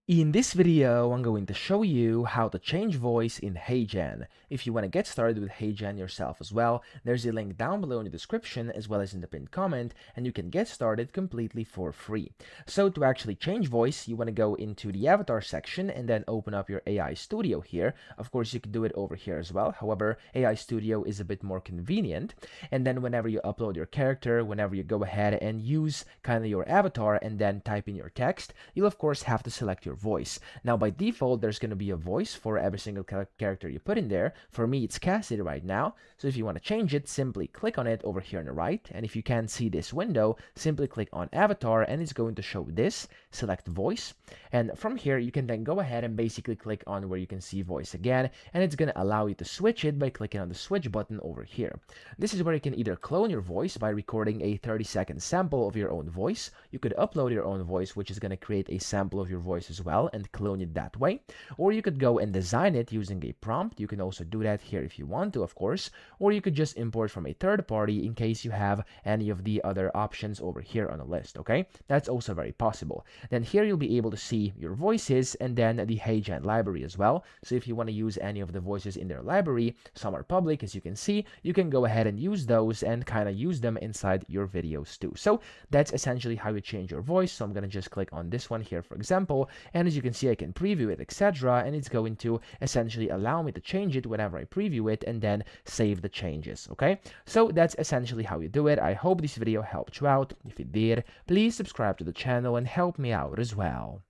In this video, I'm going to show you how to change voice in HeyGen. If you want to get started with HeyGen yourself as well, there's a link down below in the description as well as in the pinned comment, and you can get started completely for free. So to actually change voice, you want to go into the avatar section and then open up your AI Studio here. Of course, you can do it over here as well. However, AI Studio is a bit more convenient. And then whenever you upload your character, whenever you go ahead and use kind of your avatar and then type in your text, you'll of course have to select your voice. Now by default, there's going to be a voice for every single character you put in there. For me, it's Cassidy right now. So if you want to change it, simply click on it over here on the right. And if you can't see this window, simply click on avatar and it's going to show this, select voice. And from here, you can then go ahead and basically click on where you can see voice again. And it's going to allow you to switch it by clicking on the switch button over here. This is where you can either clone your voice by recording a 30-second sample of your own voice. You could upload your own voice, which is going to create a sample of your voice as well and clone it that way. Or you could go and design it using a prompt. You can also do that here if you want to, of course. Or you could just import from a third party in case you have any of the other options over here on the list, okay? That's also very possible. Then here you'll be able to see your voices and then the HeyGen library as well. So if you want to use any of the voices in their library, some are public as you can see, you can go ahead and use those and kind of use them inside your videos too. So that's essentially how you change your voice. So I'm going to just click on this one here, for example, and as you can see, I can preview it, etc. And it's going to essentially allow me to change it whenever I preview it and then save the changes, okay? So that's essentially how you do it. I hope this video helped you out. If it did, please subscribe to the channel and help me out as well.